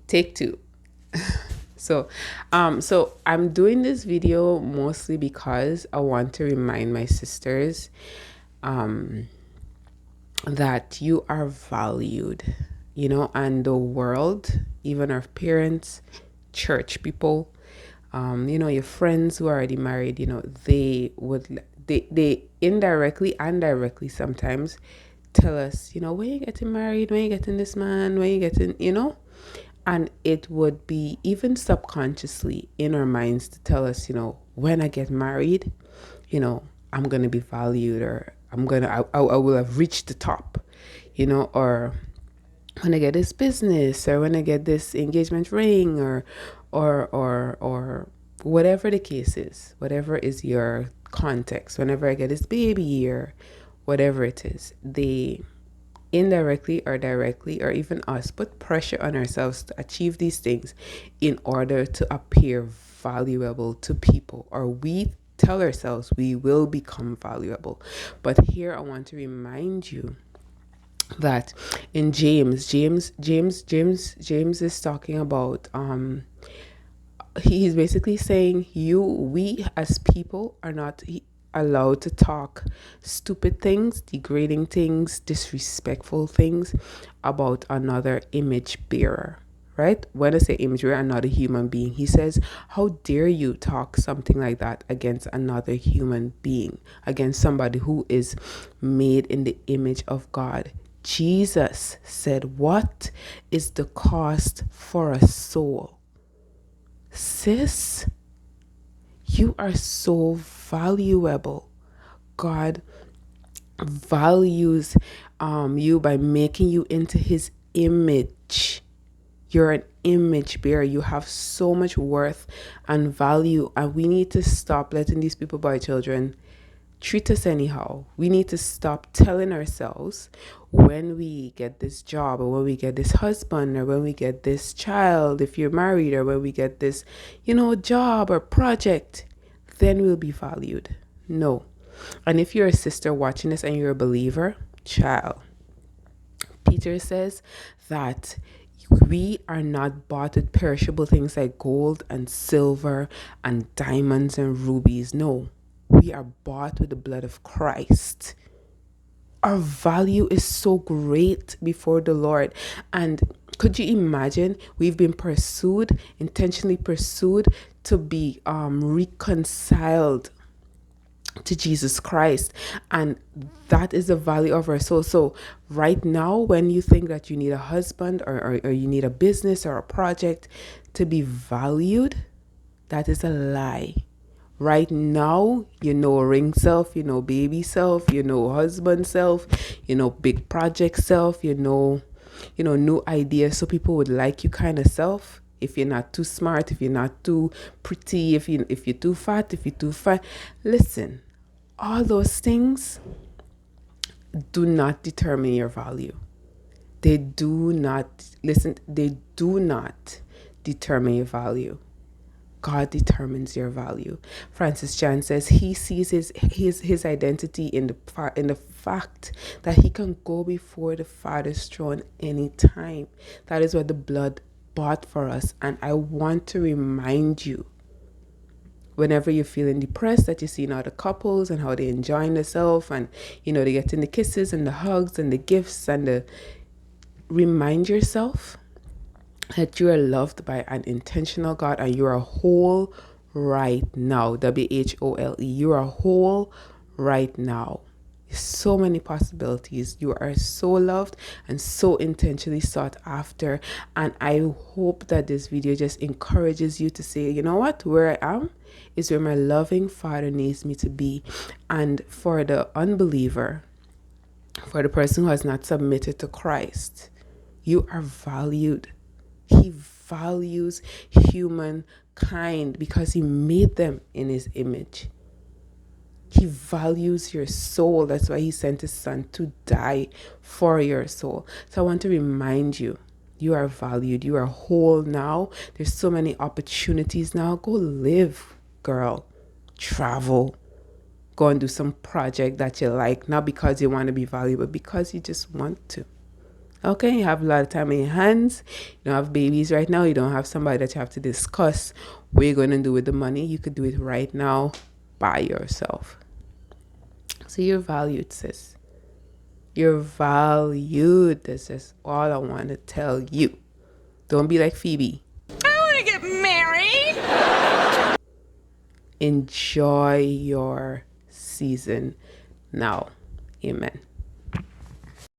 Take two. So I'm doing this video mostly because I want to remind my sisters that you are valued, and the world, even our parents, church people, your friends who are already married, they indirectly and directly sometimes tell us, when you getting married, when you getting this man, when you getting, and it would be even subconsciously in our minds to tell us, when I get married, I'm going to be valued, or I will have reached the top, or when I get this business, or when I get this engagement ring, or whatever the case is, whatever is your context, whenever I get this baby, or whatever it is, they indirectly or directly, or even us, put pressure on ourselves to achieve these things in order to appear valuable to people, or we tell ourselves we will become valuable. But here I want to remind you that in James is talking about he's basically saying we as people are not allowed to talk stupid things, degrading things, disrespectful things about another image bearer. Right? When I say image bearer, another human being, he says, how dare you talk something like that against another human being, against somebody who is made in the image of God? Jesus said, what is the cost for a soul? Sis, you are so valuable. God values you by making you into his image. You're an image bearer. You have so much worth and value, and we need to stop letting these people, boy children, treat us anyhow. We need to stop telling ourselves when we get this job, or when we get this husband, or when we get this child, if you're married, or when we get this, job or project, then we'll be valued. No. And if you're a sister watching this and you're a believer, child, Peter says that we are not bought with perishable things like gold and silver and diamonds and rubies. No, we are bought with the blood of Christ. Our value is so great before the Lord. And could you imagine, we've been pursued, intentionally pursued, to be reconciled to Jesus Christ, and that is the value of our soul. So right now, when you think that you need a husband, or you need a business or a project to be valued, that is a lie. Right now, ring self, baby self, husband self, big project self, new ideas, so people would like you kind of self. If you're not too smart, if you're not too pretty, if you're too fat, if you're too fat, listen, all those things do not determine your value. They do not, they do not determine your value. God determines your value. Francis Chan says he sees his identity in the fact that he can go before the Father's throne anytime. That is what the blood bought for us. And I want to remind you, whenever you're feeling depressed, that you're seeing other couples and how they're enjoying themselves, and they getting the kisses and the hugs and the gifts, and remind yourself that you are loved by an intentional God, and you are whole right now. WHOLE. You are whole right now. So many possibilities. You are so loved and so intentionally sought after. And I hope that this video just encourages you to say, you know what, where I am is where my loving Father needs me to be. And for the unbeliever, for the person who has not submitted to Christ, you are valued. He values humankind because he made them in his image. He values your soul. That's why he sent his son to die for your soul. So I want to remind you, you are valued. You are whole now. There's so many opportunities now. Go live, girl. Travel. Go and do some project that you like. Not because you want to be valued, but because you just want to. Okay, you have a lot of time in your hands. You don't have babies right now. You don't have somebody that you have to discuss what you're going to do with the money. You could do it right now by yourself. So you're valued, sis. You're valued. This is all I want to tell you. Don't be like Phoebe. I want to get married. Enjoy your season now. Amen.